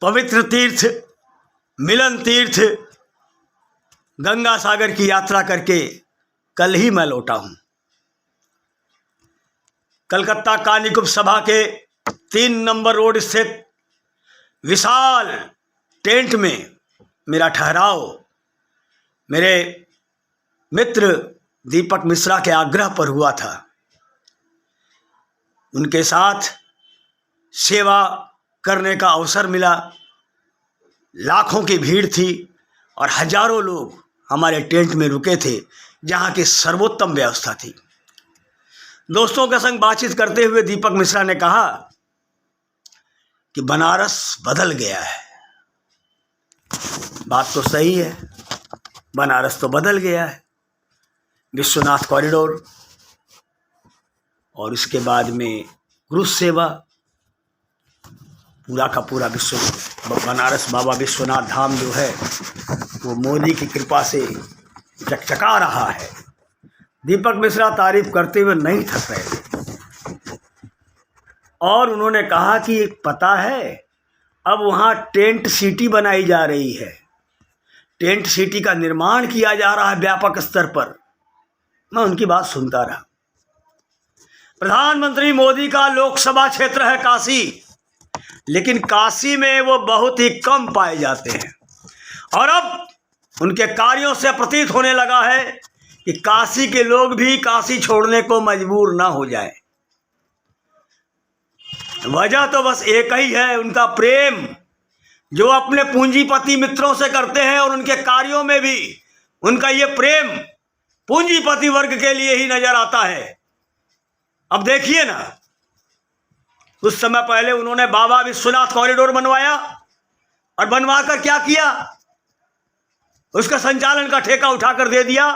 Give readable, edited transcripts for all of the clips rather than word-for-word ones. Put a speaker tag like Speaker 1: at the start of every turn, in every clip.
Speaker 1: पवित्र तीर्थ, मिलन तीर्थ गंगा सागर की यात्रा करके कल ही मैं लौटा हूँ। कलकत्ता कानीकुब्ज सभा के 3 नंबर रोड स्थित विशाल टेंट में मेरा ठहराव मेरे मित्र दीपक मिश्रा के आग्रह पर हुआ था। उनके साथ सेवा करने का अवसर मिला। लाखों की भीड़ थी और हजारों लोग हमारे टेंट में रुके थे, जहाँ की सर्वोत्तम व्यवस्था थी। दोस्तों के संग बातचीत करते हुए दीपक मिश्रा ने कहा कि बनारस बदल गया है। बात तो सही है, बनारस तो बदल गया है। विश्वनाथ कॉरिडोर और इसके बाद में क्रूज सेवा, पूरा का पूरा बनारस बाबा विश्वनाथ धाम जो है वो मोदी की कृपा से चकचका रहा है। दीपक मिश्रा तारीफ करते हुए नहीं थक रहे थे और उन्होंने कहा कि पता है, अब वहाँ टेंट सिटी बनाई जा रही है, टेंट सिटी का निर्माण किया जा रहा है व्यापक स्तर पर। मैं उनकी बात सुनता रहा। प्रधानमंत्री मोदी का लोकसभा क्षेत्र है काशी, लेकिन काशी में वो बहुत ही कम पाए जाते हैं और अब उनके कार्यों से प्रतीत होने लगा है कि काशी के लोग भी काशी छोड़ने को मजबूर ना हो जाए। वजह तो बस एक ही है, उनका प्रेम जो अपने पूंजीपति मित्रों से करते हैं, और उनके कार्यों में भी उनका ये प्रेम पूंजीपति वर्ग के लिए ही नजर आता है। अब देखिए ना, कुछ समय पहले उन्होंने बाबा विश्वनाथ कॉरिडोर बनवाया और बनवाकर क्या किया, उसका संचालन का ठेका उठाकर दे दिया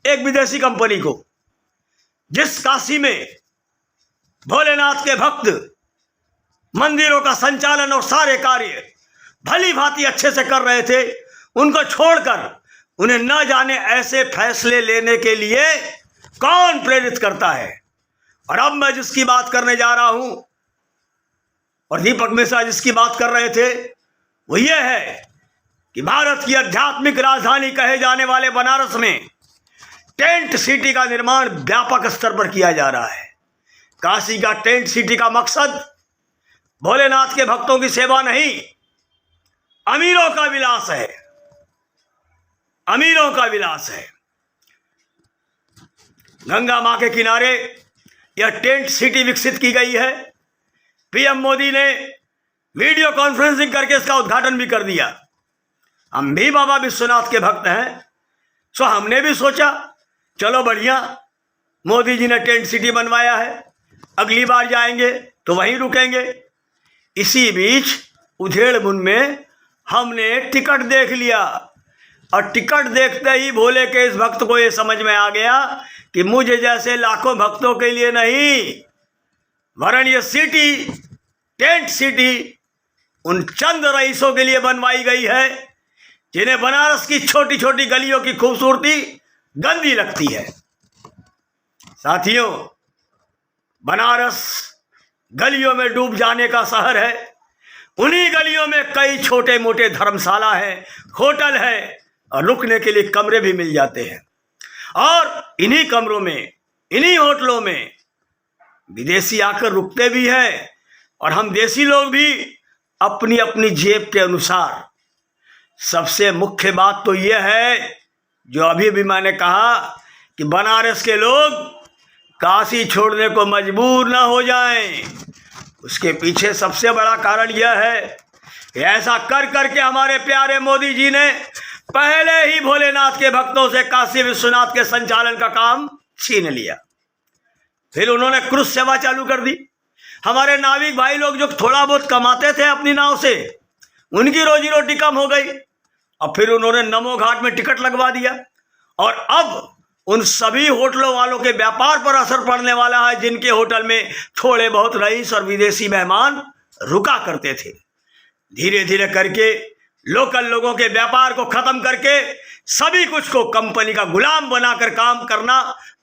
Speaker 1: एक विदेशी कंपनी को। जिस काशी में भोलेनाथ के भक्त मंदिरों का संचालन और सारे कार्य भली भांति अच्छे से कर रहे थे, उनको छोड़कर उन्हें न जाने ऐसे फैसले लेने के लिए कौन प्रेरित करता है। और अब मैं जिसकी बात करने जा रहा हूं और दीपक मिश्रा जिसकी बात कर रहे थे, वो ये है कि भारत की आध्यात्मिक राजधानी कहे जाने वाले बनारस में टेंट सिटी का निर्माण व्यापक स्तर पर किया जा रहा है। काशी का टेंट सिटी का मकसद भोलेनाथ के भक्तों की सेवा नहीं, अमीरों का विलास है, अमीरों का विलास है। गंगा मां के किनारे यह टेंट सिटी विकसित की गई है। पीएम मोदी ने वीडियो कॉन्फ्रेंसिंग करके इसका उद्घाटन भी कर दिया। हम भी बाबा विश्वनाथ के भक्त हैं, सो हमने भी सोचा चलो बढ़िया, मोदी जी ने टेंट सिटी बनवाया है, अगली बार जाएंगे तो वहीं रुकेंगे। इसी बीच उधेड़बुन में हमने टिकट देख लिया और टिकट देखते ही भोले के इस भक्त को ये समझ में आ गया कि मुझे जैसे लाखों भक्तों के लिए नहीं, वरन ये सिटी, टेंट सिटी उन चंद रईसों के लिए बनवाई गई है जिन्हें बनारस की छोटी छोटी गलियों की खूबसूरती गंदी लगती है। साथियों, बनारस गलियों में डूब जाने का शहर है। उन्हीं गलियों में कई छोटे मोटे धर्मशाला है, होटल है और रुकने के लिए कमरे भी मिल जाते हैं। और इन्हीं कमरों में, इन्हीं होटलों में विदेशी आकर रुकते भी हैं और हम देसी लोग भी अपनी अपनी जेब के अनुसार। सबसे मुख्य बात तो यह है, जो अभी भी मैंने कहा, कि बनारस के लोग काशी छोड़ने को मजबूर ना हो जाएं। उसके पीछे सबसे बड़ा कारण यह है कि ऐसा कर करके हमारे प्यारे मोदी जी ने पहले ही भोलेनाथ के भक्तों से काशी विश्वनाथ के संचालन का काम छीन लिया। फिर उन्होंने क्रूज सेवा चालू कर दी। हमारे नाविक भाई लोग जो थोड़ा बहुत कमाते थे अपनी नाव से, उनकी रोजी रोटी कम हो गई। अब फिर उन्होंने नमो घाट में टिकट लगवा दिया और अब उन सभी होटलों वालों के व्यापार पर असर पड़ने वाला है जिनके होटल में थोड़े बहुत रईस और विदेशी मेहमान रुका करते थे। धीरे धीरे करके लोकल लोगों के व्यापार को खत्म करके सभी कुछ को कंपनी का गुलाम बनाकर काम करना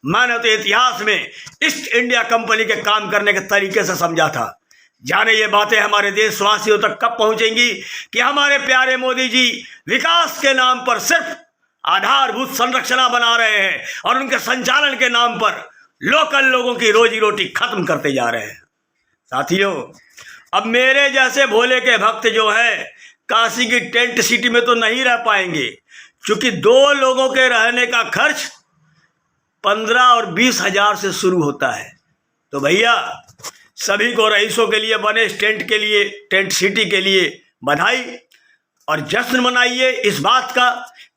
Speaker 1: मैंने तो इतिहास में ईस्ट इंडिया कंपनी के काम करने के तरीके से समझा था। जाने ये बातें हमारे देशवासियों तक कब पहुंचेंगी कि हमारे प्यारे मोदी जी विकास के नाम पर सिर्फ आधारभूत संरचना बना रहे हैं और उनके संचालन के नाम पर लोकल लोगों की रोजी रोटी खत्म करते जा रहे हैं। साथियों, अब मेरे जैसे भोले के भक्त जो है काशी की टेंट सिटी में तो नहीं रह पाएंगे, क्योंकि 2 लोगों के रहने का खर्च 15 और 20 हजार से शुरू होता है। तो भैया सभी को रईसों के लिए बने इस टेंट सिटी के लिए बधाई और जश्न मनाइए इस बात का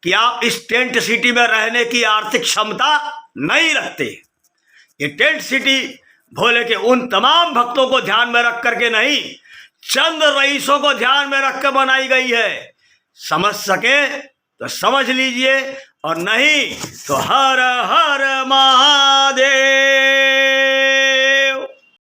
Speaker 1: कि आप इस टेंट सिटी में रहने की आर्थिक क्षमता नहीं रखते। ये टेंट सिटी भोले के उन तमाम भक्तों को ध्यान में रख करके नहीं, चंद रईसों को ध्यान में रख कर बनाई गई है। समझ सके तो समझ लीजिए और नहीं तो हर हर महादेव।